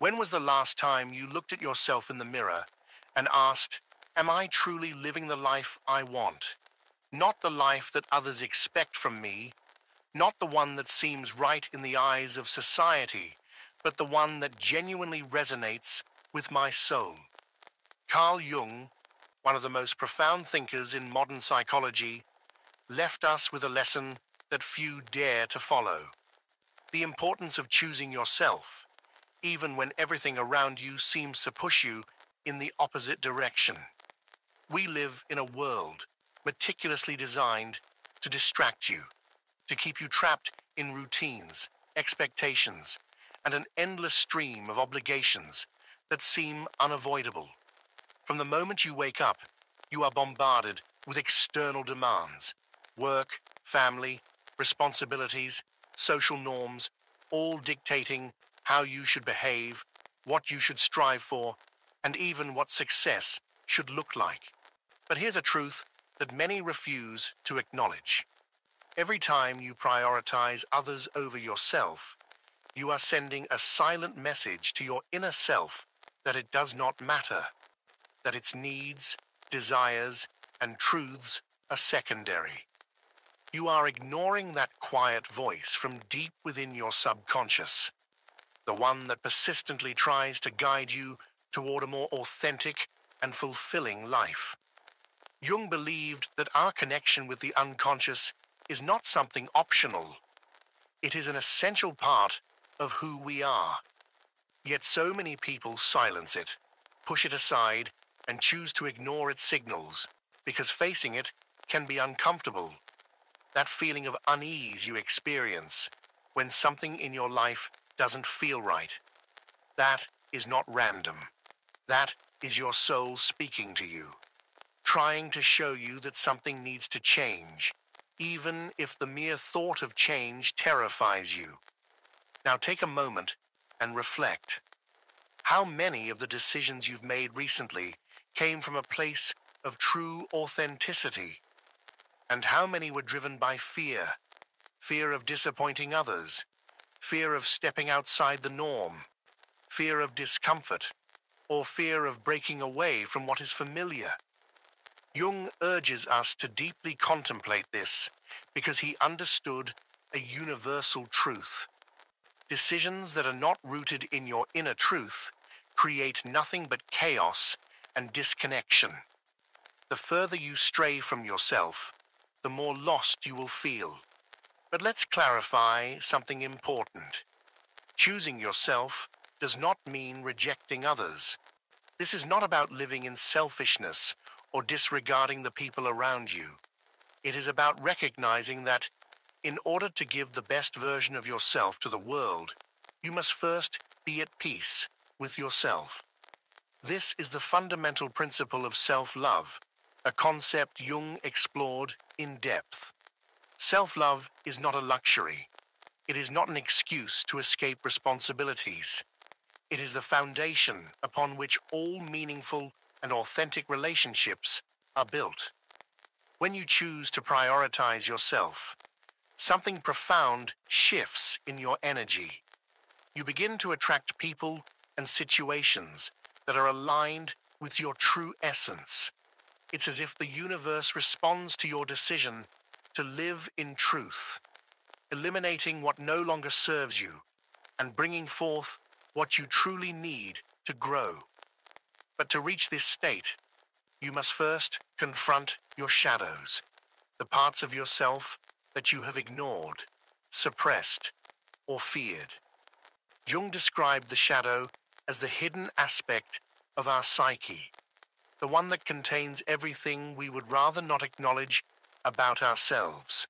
When was the last time you looked at yourself in the mirror and asked, am I truly living the life I want? Not the life that others expect from me, not the one that seems right in the eyes of society, but the one that genuinely resonates with my soul. Carl Jung, one of the most profound thinkers in modern psychology, left us with a lesson that few dare to follow: the importance of choosing yourself, even when everything around you seems to push you in the opposite direction. We live in a world meticulously designed to distract you, to keep you trapped in routines, expectations, and an endless stream of obligations that seem unavoidable. From the moment you wake up, you are bombarded with external demands: work, family, responsibilities, social norms, all dictating how you should behave, what you should strive for, and even what success should look like. But here's a truth that many refuse to acknowledge. Every time you prioritize others over yourself, you are sending a silent message to your inner self that it does not matter, that its needs, desires, and truths are secondary. You are ignoring that quiet voice from deep within your subconscious, the one that persistently tries to guide you toward a more authentic and fulfilling life. Jung believed that our connection with the unconscious is not something optional. It is an essential part of who we are. Yet so many people silence it, push it aside, and choose to ignore its signals, because facing it can be uncomfortable. That feeling of unease you experience when something in your life doesn't feel right, that is not random. That is your soul speaking to you, trying to show you that something needs to change, even if the mere thought of change terrifies you. Now take a moment and reflect. How many of the decisions you've made recently came from a place of true authenticity? And how many were driven by fear? Fear of disappointing others, fear of stepping outside the norm, fear of discomfort, or fear of breaking away from what is familiar. Jung urges us to deeply contemplate this because he understood a universal truth. Decisions that are not rooted in your inner truth create nothing but chaos and disconnection. The further you stray from yourself, the more lost you will feel. But let's clarify something important. Choosing yourself does not mean rejecting others. This is not about living in selfishness or disregarding the people around you. It is about recognizing that in order to give the best version of yourself to the world, you must first be at peace with yourself. This is the fundamental principle of self-love, a concept Jung explored in depth. Self-love is not a luxury. It is not an excuse to escape responsibilities. It is the foundation upon which all meaningful and authentic relationships are built. When you choose to prioritize yourself, something profound shifts in your energy. You begin to attract people and situations that are aligned with your true essence. It's as if the universe responds to your decision to live in truth, eliminating what no longer serves you and bringing forth what you truly need to grow. But to reach this state, you must first confront your shadows, the parts of yourself that you have ignored, suppressed, or feared. Jung described the shadow as the hidden aspect of our psyche, the one that contains everything we would rather not acknowledge about ourselves.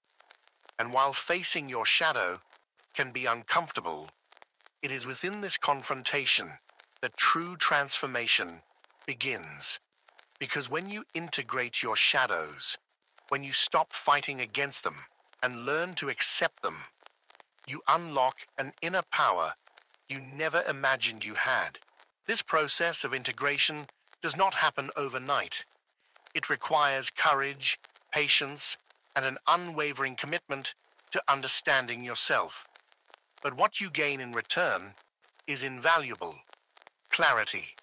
And while facing your shadow can be uncomfortable, it is within this confrontation that true transformation begins. Because when you integrate your shadows, when you stop fighting against them and learn to accept them, you unlock an inner power you never imagined you had. This process of integration does not happen overnight. It requires courage, patience, and an unwavering commitment to understanding yourself. But what you gain in return is invaluable. clarity,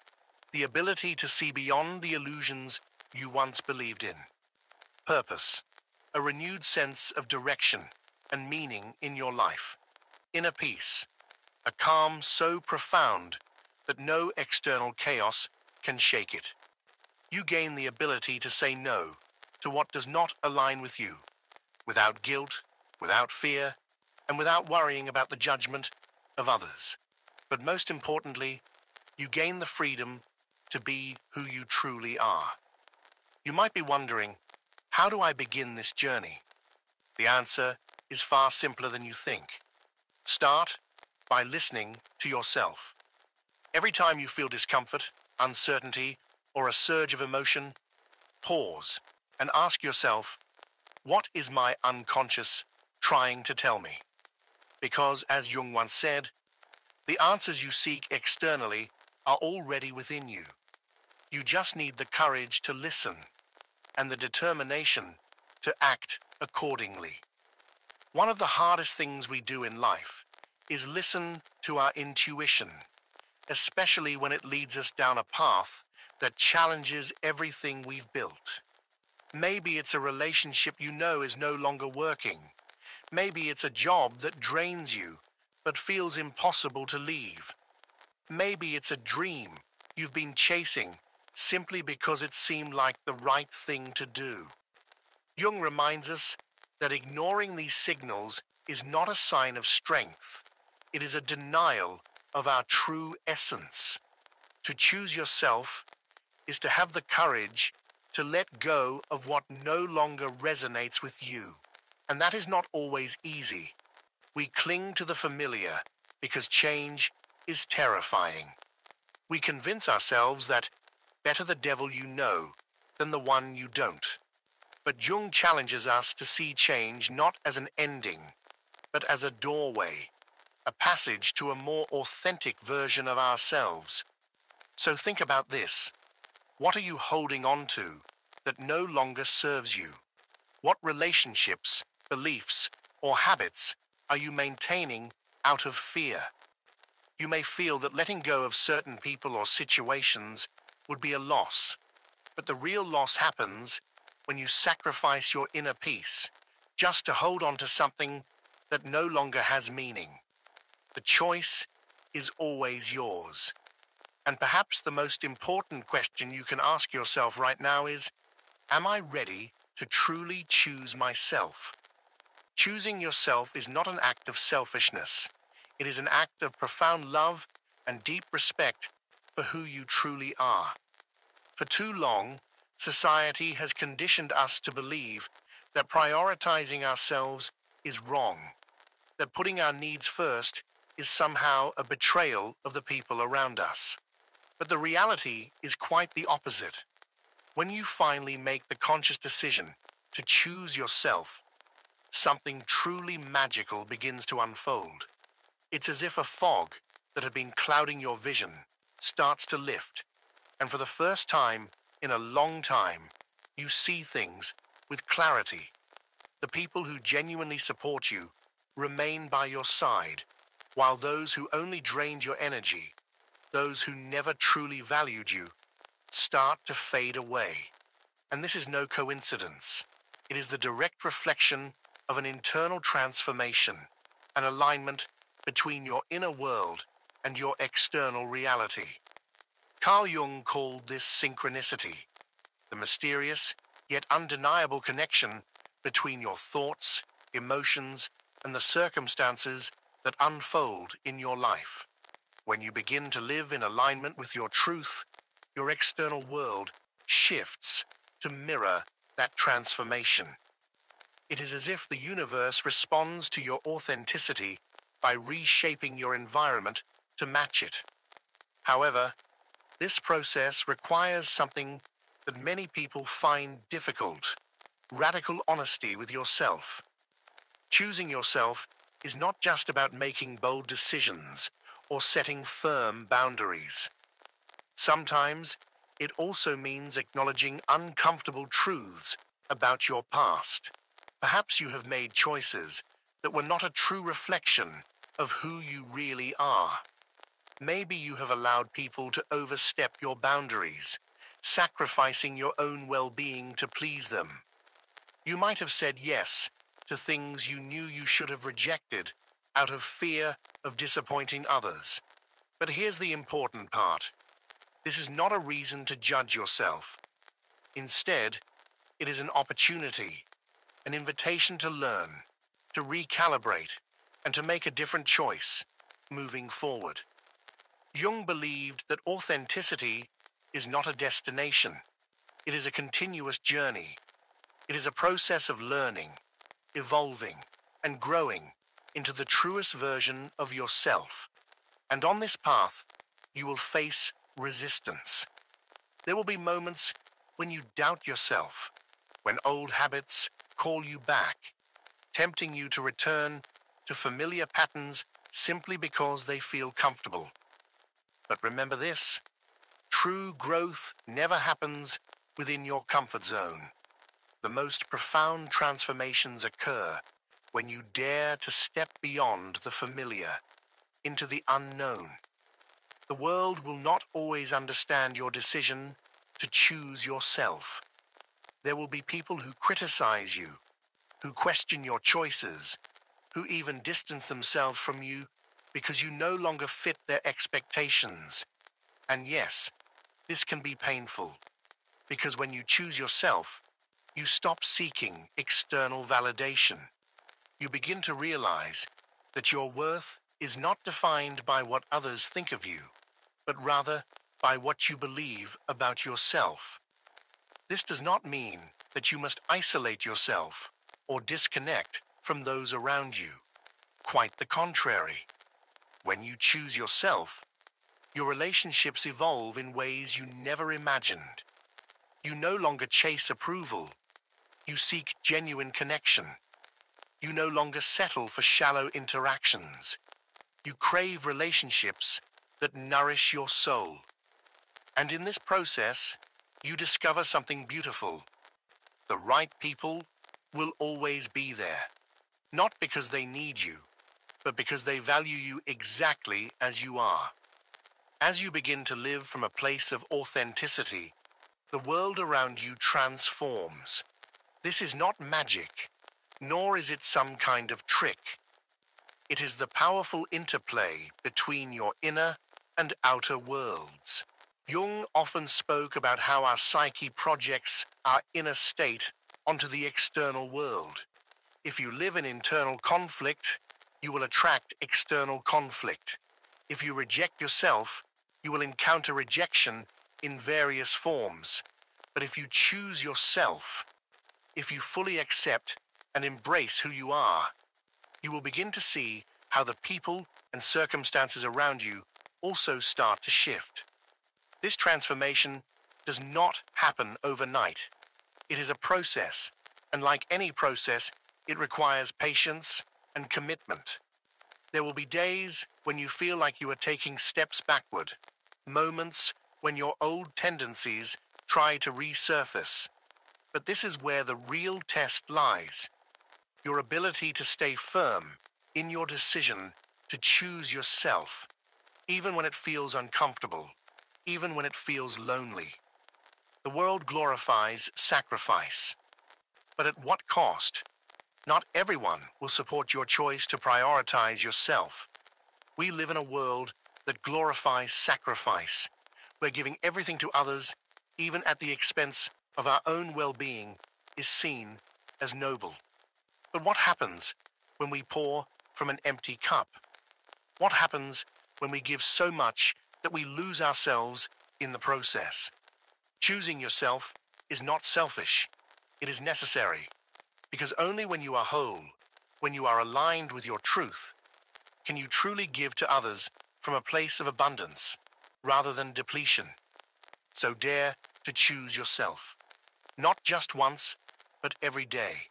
the ability to see beyond the illusions you once believed in. Purpose, a renewed sense of direction and meaning in your life. Inner peace, a calm so profound that no external chaos can shake it. You gain the ability to say no to what does not align with you, without guilt, without fear, and without worrying about the judgment of others. But most importantly, you gain the freedom to be who you truly are. You might be wondering, how do I begin this journey? The answer is far simpler than you think. Start by listening to yourself. Every time you feel discomfort, uncertainty, or a surge of emotion, pause and ask yourself, what is my unconscious trying to tell me? Because, as Jung once said, the answers you seek externally are already within you. You just need the courage to listen and the determination to act accordingly. One of the hardest things we do in life is listen to our intuition, especially when it leads us down a path that challenges everything we've built. Maybe it's a relationship you know is no longer working. Maybe it's a job that drains you but feels impossible to leave. Maybe it's a dream you've been chasing simply because it seemed like the right thing to do. Jung reminds us that ignoring these signals is not a sign of strength. It is a denial of our true essence. To choose yourself is to have the courage to let go of what no longer resonates with you. And that is not always easy. We cling to the familiar because change is terrifying. We convince ourselves that better the devil you know than the one you don't. But Jung challenges us to see change not as an ending, but as a doorway, a passage to a more authentic version of ourselves. So think about this. What are you holding on to that no longer serves you? What relationships, beliefs, or habits are you maintaining out of fear? You may feel that letting go of certain people or situations would be a loss, but the real loss happens when you sacrifice your inner peace just to hold on to something that no longer has meaning. The choice is always yours. And perhaps the most important question you can ask yourself right now is, am I ready to truly choose myself? Choosing yourself is not an act of selfishness. It is an act of profound love and deep respect for who you truly are. For too long, society has conditioned us to believe that prioritizing ourselves is wrong, that putting our needs first is somehow a betrayal of the people around us. But the reality is quite the opposite. When you finally make the conscious decision to choose yourself, something truly magical begins to unfold. It's as if a fog that had been clouding your vision starts to lift, and for the first time in a long time, you see things with clarity. The people who genuinely support you remain by your side, while those who only drained your energy, those who never truly valued you, start to fade away. And this is no coincidence. It is the direct reflection of an internal transformation, an alignment between your inner world and your external reality. Carl Jung called this synchronicity, the mysterious yet undeniable connection between your thoughts, emotions, and the circumstances that unfold in your life. When you begin to live in alignment with your truth, your external world shifts to mirror that transformation. It is as if the universe responds to your authenticity by reshaping your environment to match it. However, this process requires something that many people find difficult: radical honesty with yourself. Choosing yourself is not just about making bold decisions or setting firm boundaries. Sometimes it also means acknowledging uncomfortable truths about your past. Perhaps you have made choices that were not a true reflection of who you really are. Maybe you have allowed people to overstep your boundaries, sacrificing your own well-being to please them. You might have said yes to things you knew you should have rejected out of fear of disappointing others. But here's the important part. This is not a reason to judge yourself. Instead, it is an opportunity, an invitation to learn, to recalibrate, and to make a different choice moving forward. Jung believed that authenticity is not a destination. It is a continuous journey. It is a process of learning, evolving, and growing into the truest version of yourself. And on this path, you will face resistance. There will be moments when you doubt yourself, when old habits call you back, tempting you to return to familiar patterns simply because they feel comfortable. But remember this, true growth never happens within your comfort zone. The most profound transformations occur when you dare to step beyond the familiar, into the unknown. The world will not always understand your decision to choose yourself. There will be people who criticize you, who question your choices, who even distance themselves from you because you no longer fit their expectations. And yes, this can be painful, because when you choose yourself, you stop seeking external validation. You begin to realize that your worth is not defined by what others think of you, but rather by what you believe about yourself. This does not mean that you must isolate yourself or disconnect from those around you. Quite the contrary. When you choose yourself, your relationships evolve in ways you never imagined. You no longer chase approval. You seek genuine connection. You no longer settle for shallow interactions. You crave relationships that nourish your soul. And in this process, you discover something beautiful. The right people will always be there, not because they need you, but because they value you exactly as you are. As you begin to live from a place of authenticity, the world around you transforms. This is not magic, nor is it some kind of trick. It is the powerful interplay between your inner and outer worlds. Jung often spoke about how our psyche projects our inner state onto the external world. If you live in internal conflict, you will attract external conflict. If you reject yourself, you will encounter rejection in various forms. But if you choose yourself, if you fully accept and embrace who you are, you will begin to see how the people and circumstances around you also start to shift. This transformation does not happen overnight. It is a process, and like any process, it requires patience and commitment. There will be days when you feel like you are taking steps backward, moments when your old tendencies try to resurface. But this is where the real test lies. Your ability to stay firm in your decision to choose yourself, even when it feels uncomfortable, even when it feels lonely. The world glorifies sacrifice. But at what cost? Not everyone will support your choice to prioritize yourself. We live in a world that glorifies sacrifice, where giving everything to others, even at the expense of our own well-being, is seen as noble. But what happens when we pour from an empty cup? What happens when we give so much that we lose ourselves in the process? Choosing yourself is not selfish. It is necessary, because only when you are whole, when you are aligned with your truth, can you truly give to others from a place of abundance rather than depletion. So dare to choose yourself, not just once, but every day,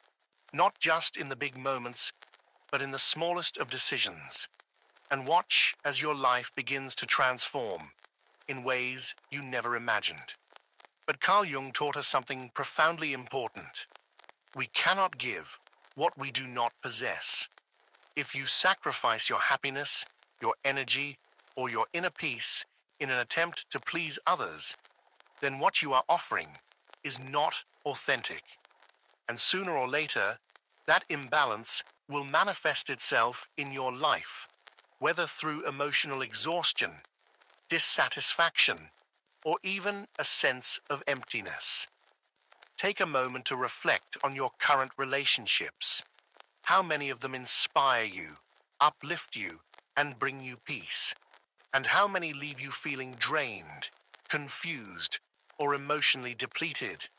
not just in the big moments, but in the smallest of decisions, and watch as your life begins to transform in ways you never imagined. But Carl Jung taught us something profoundly important. We cannot give what we do not possess. If you sacrifice your happiness, your energy, or your inner peace in an attempt to please others, then what you are offering is not authentic. And sooner or later, that imbalance will manifest itself in your life, whether through emotional exhaustion, dissatisfaction, or even a sense of emptiness. Take a moment to reflect on your current relationships. How many of them inspire you, uplift you, and bring you peace? And how many leave you feeling drained, confused, or emotionally depleted?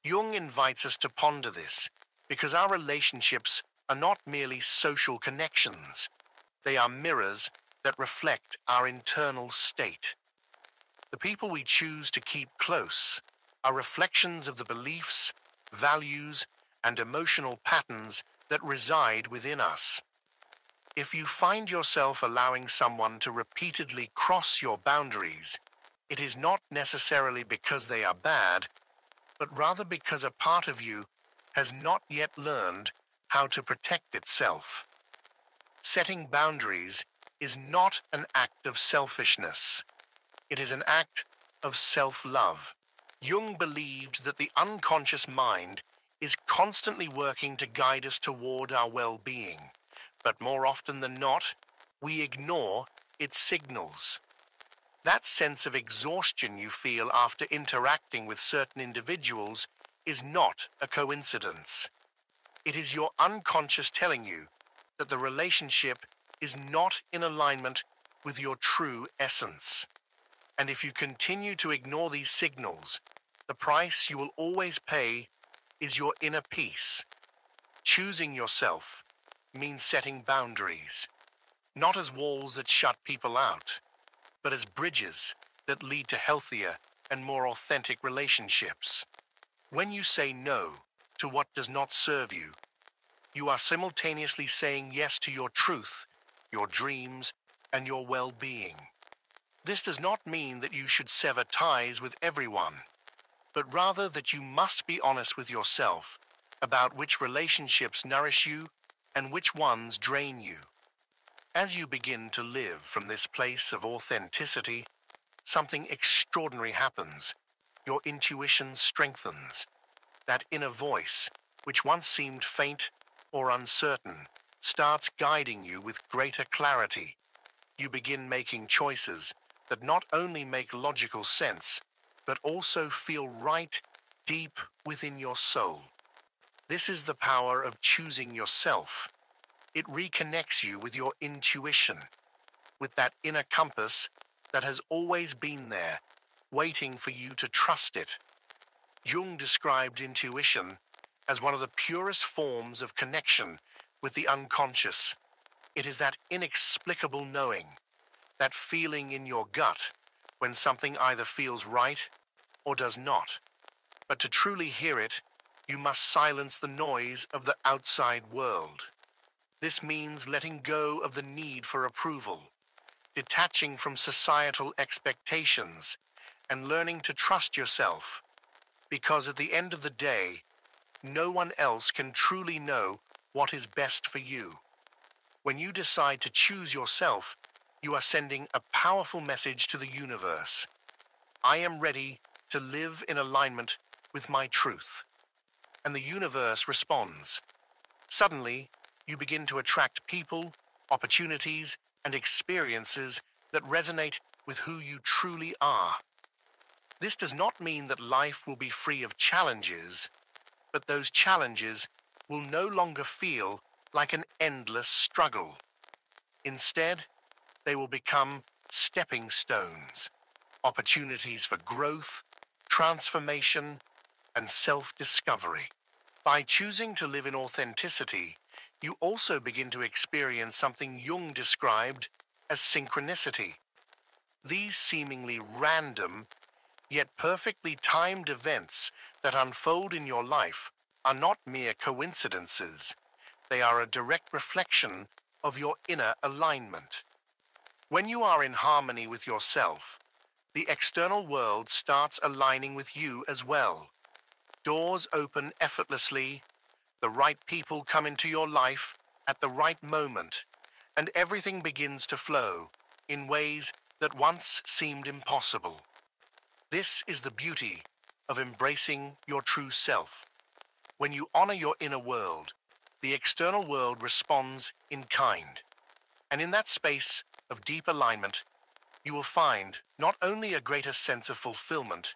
Jung invites us to ponder this because our relationships are not merely social connections. They are mirrors that reflect our internal state. The people we choose to keep close are reflections of the beliefs, values, and emotional patterns that reside within us. If you find yourself allowing someone to repeatedly cross your boundaries, it is not necessarily because they are bad, but rather because a part of you has not yet learned how to protect itself. Setting boundaries is not an act of selfishness. It is an act of self-love. Jung believed that the unconscious mind is constantly working to guide us toward our well-being, but more often than not, we ignore its signals. That sense of exhaustion you feel after interacting with certain individuals is not a coincidence. It is your unconscious telling you that the relationship is not in alignment with your true essence. And if you continue to ignore these signals, the price you will always pay is your inner peace. Choosing yourself means setting boundaries, not as walls that shut people out, but as bridges that lead to healthier and more authentic relationships. When you say no to what does not serve you, you are simultaneously saying yes to your truth, your dreams, and your well-being. This does not mean that you should sever ties with everyone, but rather that you must be honest with yourself about which relationships nourish you and which ones drain you. As you begin to live from this place of authenticity, something extraordinary happens. Your intuition strengthens. That inner voice, which once seemed faint or uncertain, starts guiding you with greater clarity. You begin making choices that not only make logical sense, but also feel right deep within your soul. This is the power of choosing yourself. It reconnects you with your intuition, with that inner compass that has always been there, waiting for you to trust it. Jung described intuition as one of the purest forms of connection with the unconscious. It is that inexplicable knowing, that feeling in your gut when something either feels right or does not. But to truly hear it, you must silence the noise of the outside world. This means letting go of the need for approval, detaching from societal expectations, and learning to trust yourself. Because at the end of the day, no one else can truly know what is best for you. When you decide to choose yourself, you are sending a powerful message to the universe. I am ready to live in alignment with my truth. And the universe responds. Suddenly, you begin to attract people, opportunities, and experiences that resonate with who you truly are. This does not mean that life will be free of challenges, but those challenges will no longer feel like an endless struggle. Instead, they will become stepping stones, opportunities for growth, transformation, and self-discovery. By choosing to live in authenticity, you also begin to experience something Jung described as synchronicity. These seemingly random, yet perfectly timed events that unfold in your life are not mere coincidences. They are a direct reflection of your inner alignment. When you are in harmony with yourself, the external world starts aligning with you as well. Doors open effortlessly, the right people come into your life at the right moment, and everything begins to flow in ways that once seemed impossible. This is the beauty of embracing your true self. When you honor your inner world, the external world responds in kind. And in that space of deep alignment, you will find not only a greater sense of fulfillment,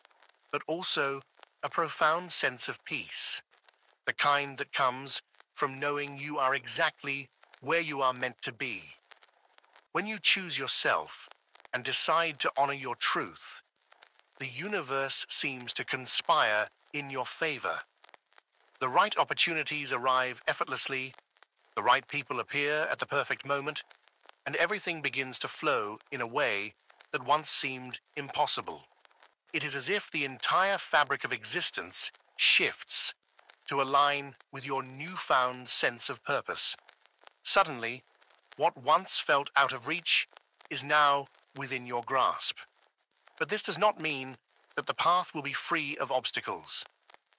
but also a profound sense of peace, the kind that comes from knowing you are exactly where you are meant to be. When you choose yourself and decide to honor your truth, the universe seems to conspire in your favor. The right opportunities arrive effortlessly, the right people appear at the perfect moment, and everything begins to flow in a way that once seemed impossible. It is as if the entire fabric of existence shifts to align with your newfound sense of purpose. Suddenly, what once felt out of reach is now within your grasp. But this does not mean that the path will be free of obstacles.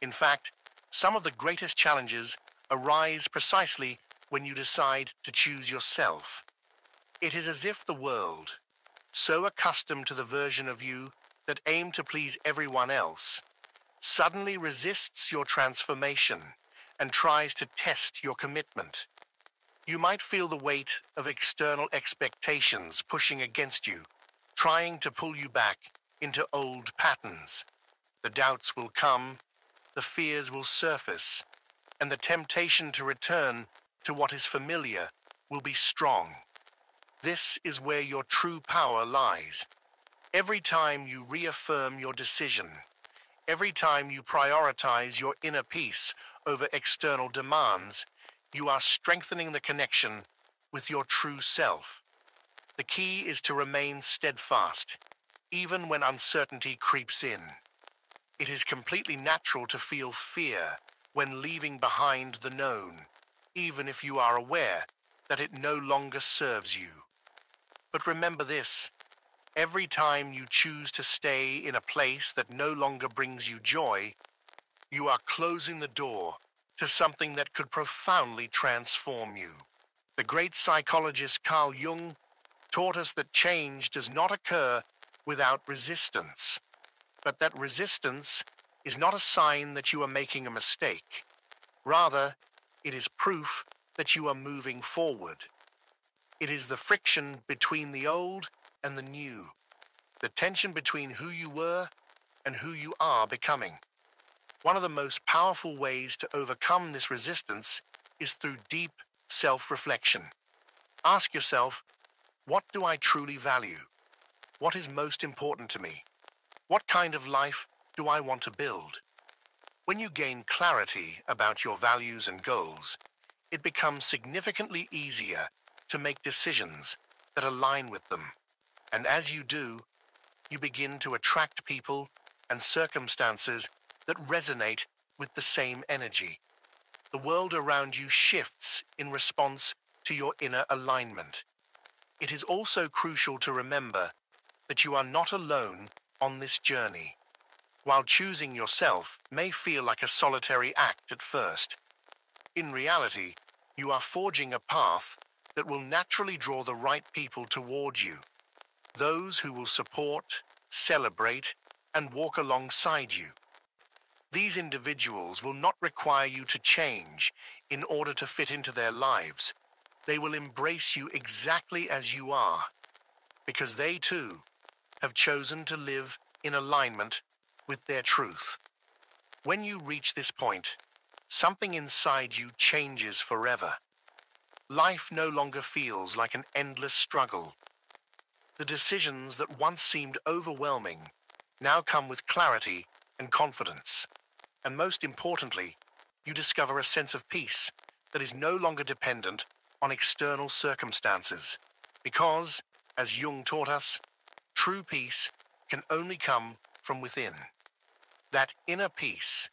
In fact, some of the greatest challenges arise precisely when you decide to choose yourself. It is as if the world, so accustomed to the version of you that aimed to please everyone else, suddenly resists your transformation and tries to test your commitment. You might feel the weight of external expectations pushing against you, trying to pull you back into old patterns. The doubts will come, the fears will surface, and the temptation to return to what is familiar will be strong. This is where your true power lies. Every time you reaffirm your decision, every time you prioritize your inner peace over external demands, you are strengthening the connection with your true self. The key is to remain steadfast, even when uncertainty creeps in. It is completely natural to feel fear when leaving behind the known, even if you are aware that it no longer serves you. But remember this: every time you choose to stay in a place that no longer brings you joy, you are closing the door to something that could profoundly transform you. The great psychologist Carl Jung taught us that change does not occur without resistance, but that resistance is not a sign that you are making a mistake. Rather, it is proof that you are moving forward. It is the friction between the old and the new, the tension between who you were and who you are becoming. One of the most powerful ways to overcome this resistance is through deep self-reflection. Ask yourself, what do I truly value? What is most important to me? What kind of life do I want to build? When you gain clarity about your values and goals, it becomes significantly easier to make decisions that align with them. And as you do, you begin to attract people and circumstances that resonate with the same energy. The world around you shifts in response to your inner alignment. It is also crucial to remember that you are not alone on this journey. While choosing yourself may feel like a solitary act at first, in reality, you are forging a path that will naturally draw the right people towards you, those who will support, celebrate, and walk alongside you. These individuals will not require you to change in order to fit into their lives. They will embrace you exactly as you are, because they too have chosen to live in alignment with their truth. When you reach this point, something inside you changes forever. Life no longer feels like an endless struggle. The decisions that once seemed overwhelming now come with clarity and confidence. And most importantly, you discover a sense of peace that is no longer dependent on external circumstances. Because, as Jung taught us, true peace can only come from within. That inner peace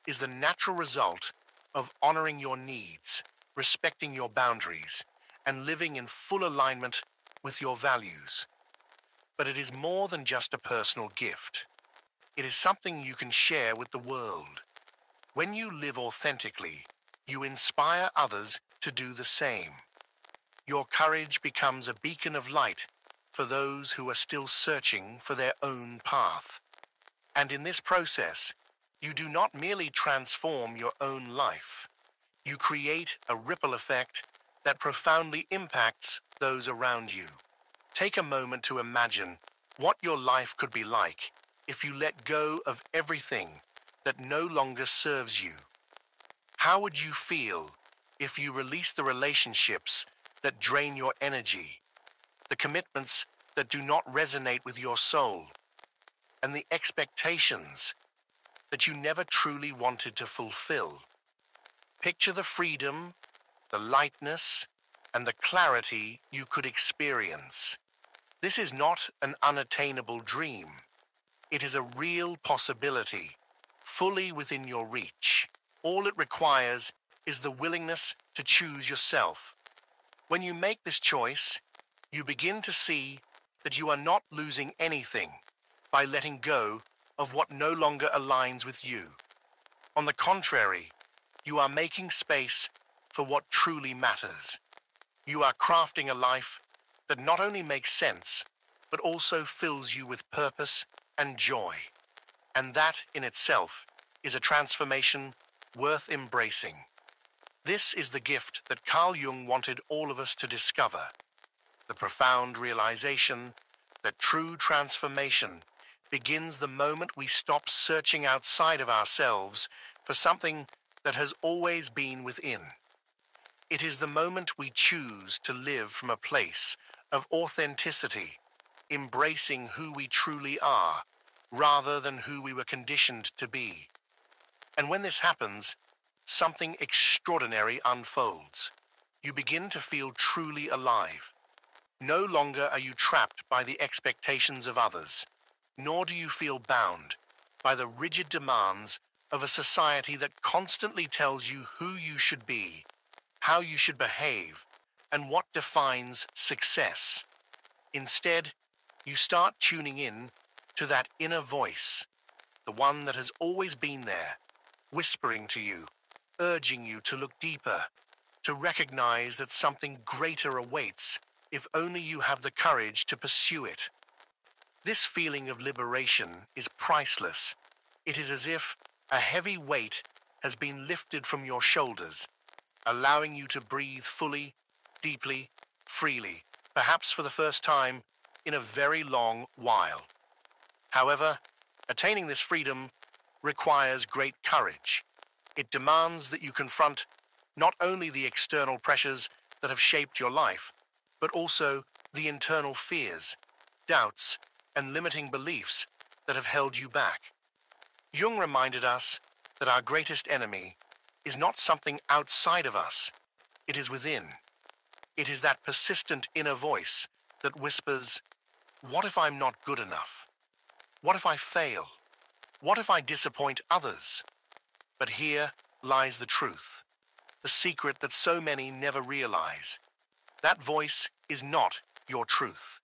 is the natural result of honoring your needs, respecting your boundaries, and living in full alignment with your values. But it is more than just a personal gift. It is something you can share with the world. When you live authentically, you inspire others to do the same. Your courage becomes a beacon of light for those who are still searching for their own path. And in this process, you do not merely transform your own life. You create a ripple effect that profoundly impacts those around you. Take a moment to imagine what your life could be like if you let go of everything that no longer serves you. How would you feel if you release the relationships that drain your energy, the commitments that do not resonate with your soul, and the expectations that you never truly wanted to fulfill? Picture the freedom, the lightness, and the clarity you could experience. This is not an unattainable dream. It is a real possibility, fully within your reach. All it requires is the willingness to choose yourself. When you make this choice, you begin to see that you are not losing anything by letting go of what no longer aligns with you. On the contrary, you are making space for what truly matters. You are crafting a life that not only makes sense, but also fills you with purpose and joy. And that in itself is a transformation worth embracing. This is the gift that Carl Jung wanted all of us to discover, the profound realization that true transformation begins the moment we stop searching outside of ourselves for something that has always been within. It is the moment we choose to live from a place of authenticity, embracing who we truly are, rather than who we were conditioned to be. And when this happens, something extraordinary unfolds. You begin to feel truly alive. No longer are you trapped by the expectations of others, nor do you feel bound by the rigid demands of a society that constantly tells you who you should be, how you should behave, and what defines success. Instead, you start tuning in to that inner voice, the one that has always been there, whispering to you, urging you to look deeper, to recognize that something greater awaits if only you have the courage to pursue it. This feeling of liberation is priceless. It is as if a heavy weight has been lifted from your shoulders, allowing you to breathe fully, deeply, freely, perhaps for the first time in a very long while. However, attaining this freedom requires great courage. It demands that you confront not only the external pressures that have shaped your life, but also the internal fears, doubts, and limiting beliefs that have held you back. Jung reminded us that our greatest enemy is not something outside of us, it is within. It is that persistent inner voice that whispers, "What if I'm not good enough? What if I fail? What if I disappoint others?" But here lies the truth, the secret that so many never realize. That voice is not your truth.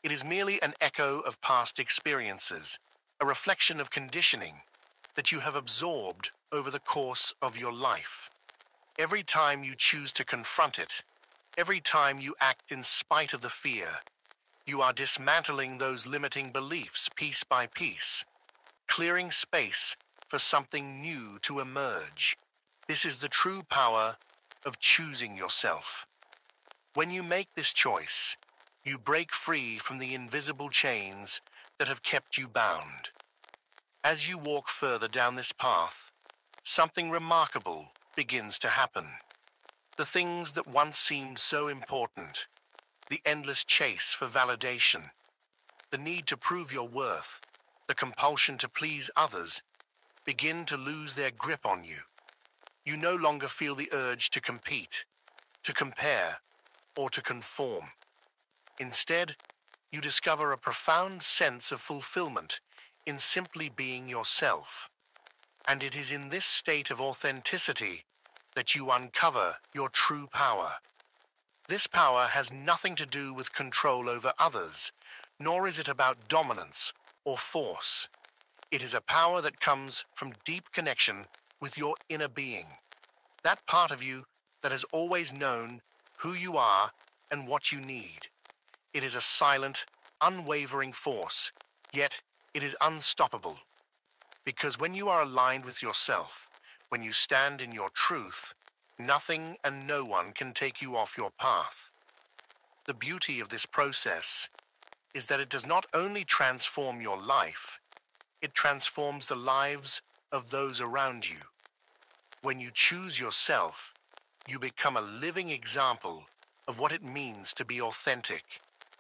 It is merely an echo of past experiences, a reflection of conditioning that you have absorbed over the course of your life. Every time you choose to confront it, every time you act in spite of the fear, you are dismantling those limiting beliefs piece by piece, clearing space for something new to emerge. This is the true power of choosing yourself. When you make this choice, you break free from the invisible chains that have kept you bound. As you walk further down this path, something remarkable begins to happen. The things that once seemed so important, the endless chase for validation, the need to prove your worth, the compulsion to please others, begin to lose their grip on you. You no longer feel the urge to compete, to compare, or to conform. Instead, you discover a profound sense of fulfillment in simply being yourself. And it is in this state of authenticity that you uncover your true power. This power has nothing to do with control over others, nor is it about dominance or force. It is a power that comes from deep connection with your inner being, that part of you that has always known who you are and what you need. It is a silent, unwavering force, yet it is unstoppable. Because when you are aligned with yourself, when you stand in your truth, nothing and no one can take you off your path. The beauty of this process is that it does not only transform your life, it transforms the lives of those around you. When you choose yourself, you become a living example of what it means to be authentic.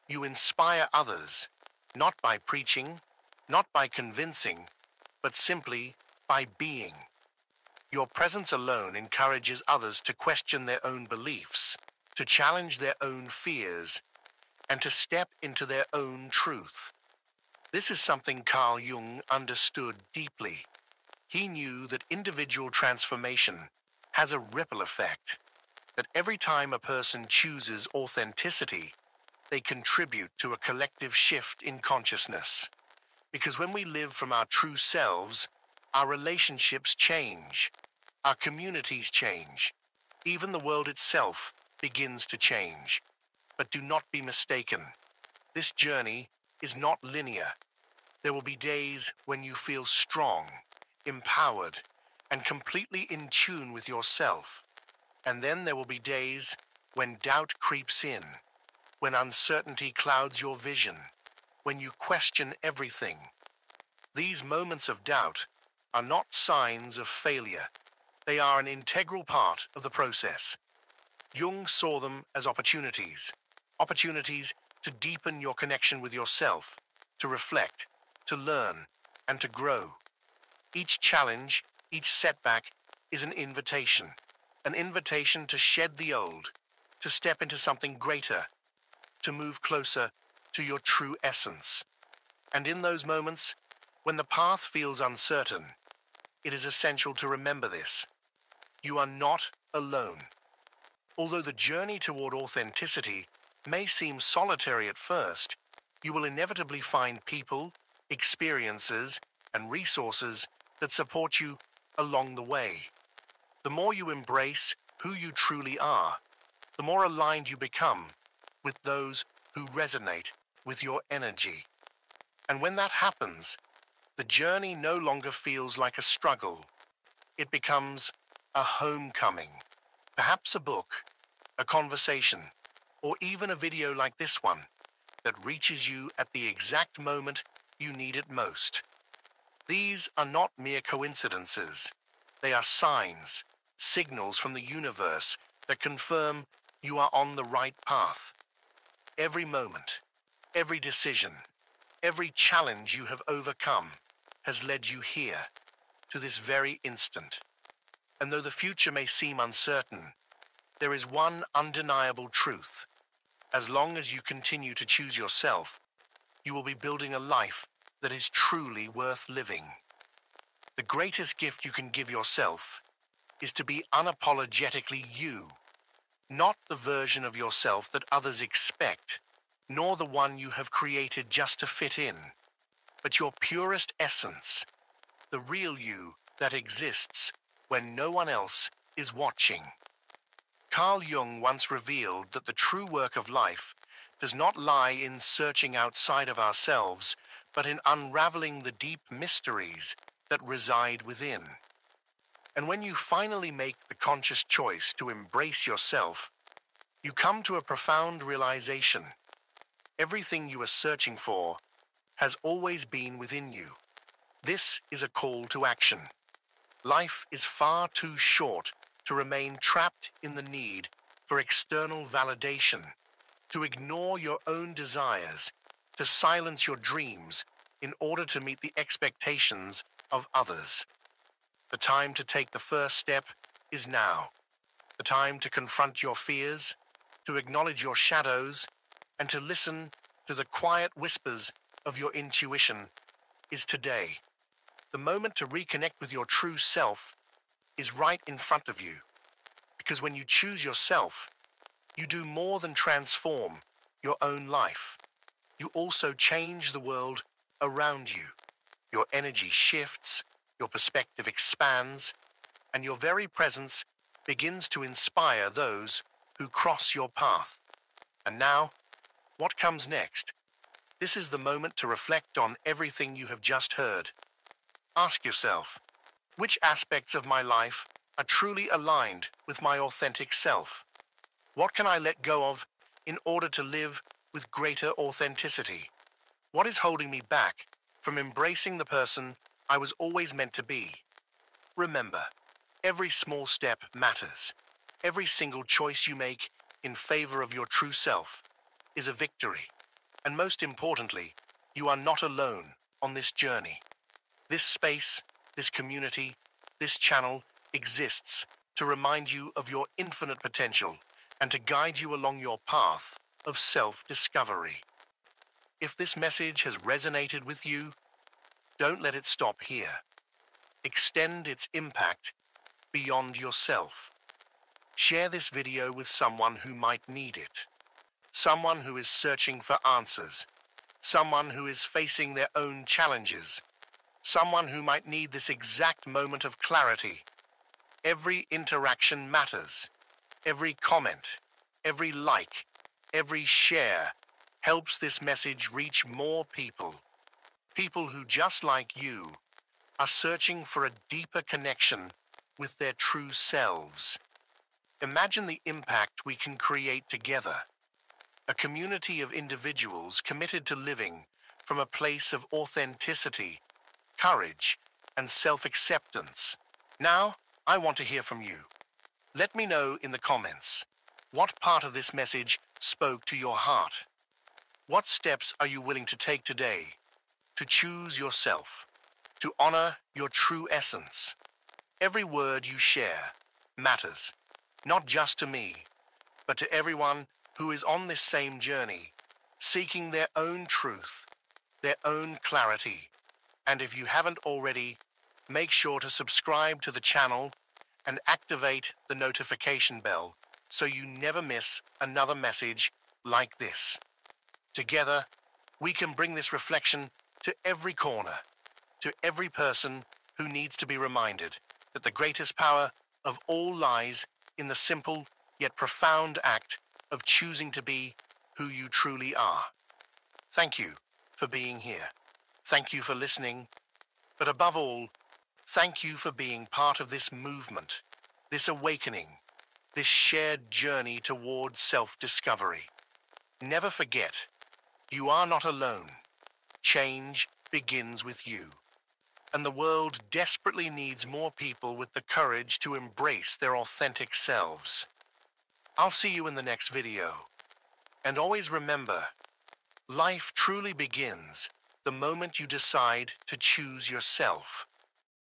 You inspire others, not by preaching, not by convincing, but simply by being. Your presence alone encourages others to question their own beliefs, to challenge their own fears, and to step into their own truth. This is something Carl Jung understood deeply. He knew that individual transformation has a ripple effect, that every time a person chooses authenticity, they contribute to a collective shift in consciousness. Because when we live from our true selves, our relationships change, our communities change, even the world itself begins to change. But do not be mistaken. This journey is not linear. There will be days when you feel strong, empowered, and completely in tune with yourself. And then there will be days when doubt creeps in, when uncertainty clouds your vision, when you question everything. These moments of doubt are not signs of failure. They are an integral part of the process. Jung saw them as opportunities to deepen your connection with yourself, to reflect, to learn, and to grow. Each challenge, each setback is an invitation to shed the old, to step into something greater, to move closer to your true essence. And in those moments, when the path feels uncertain, it is essential to remember this. You are not alone. Although the journey toward authenticity may seem solitary at first, you will inevitably find people, experiences, and resources that support you along the way. The more you embrace who you truly are, the more aligned you become with those who resonate with your energy. And when that happens, the journey no longer feels like a struggle. It becomes a homecoming, perhaps a book, a conversation, or even a video like this one that reaches you at the exact moment you need it most. These are not mere coincidences. They are signs, signals from the universe that confirm you are on the right path. Every moment, every decision, every challenge you have overcome has led you here, to this very instant. And though the future may seem uncertain, there is one undeniable truth. As long as you continue to choose yourself, you will be building a life that is truly worth living. The greatest gift you can give yourself is to be unapologetically you, not the version of yourself that others expect, nor the one you have created just to fit in, but your purest essence, the real you that exists when no one else is watching. Carl Jung once revealed that the true work of life does not lie in searching outside of ourselves, but in unraveling the deep mysteries that reside within. And when you finally make the conscious choice to embrace yourself, you come to a profound realization. Everything you are searching for has always been within you. This is a call to action. Life is far too short to remain trapped in the need for external validation, to ignore your own desires, to silence your dreams in order to meet the expectations of others. The time to take the first step is now. The time to confront your fears, to acknowledge your shadows, and to listen to the quiet whispers of your intuition is today. The moment to reconnect with your true self is right in front of you. Because when you choose yourself, you do more than transform your own life. You also change the world around you. Your energy shifts, your perspective expands, and your very presence begins to inspire those who cross your path. And now, What comes next? This is the moment to reflect on everything you have just heard. Ask yourself, which aspects of my life are truly aligned with my authentic self? What can I let go of in order to live with greater authenticity? What is holding me back from embracing the person I was always meant to be? Remember, every small step matters. Every single choice you make in favor of your true self is a victory. And most importantly, you are not alone on this journey. This space, this community, this channel exists to remind you of your infinite potential and to guide you along your path of self-discovery. If this message has resonated with you, don't let it stop here. Extend its impact beyond yourself. Share this video with someone who might need it. Someone who is searching for answers. Someone who is facing their own challenges. Someone who might need this exact moment of clarity. Every interaction matters. Every comment, every like, every share helps this message reach more people. People who, just like you, are searching for a deeper connection with their true selves. Imagine the impact we can create together. A community of individuals committed to living from a place of authenticity, courage, and self-acceptance. Now, I want to hear from you. Let me know in the comments, what part of this message spoke to your heart? What steps are you willing to take today to choose yourself, to honor your true essence? Every word you share matters, not just to me, but to everyone who is on this same journey, seeking their own truth, their own clarity. And if you haven't already, make sure to subscribe to the channel and activate the notification bell so you never miss another message like this. Together, we can bring this reflection to every corner, to every person who needs to be reminded that the greatest power of all lies in the simple yet profound act of choosing to be who you truly are. Thank you for being here. Thank you for listening. But above all, thank you for being part of this movement, this awakening, this shared journey towards self-discovery. Never forget, you are not alone. Change begins with you. And the world desperately needs more people with the courage to embrace their authentic selves. I'll see you in the next video. And always remember, life truly begins the moment you decide to choose yourself.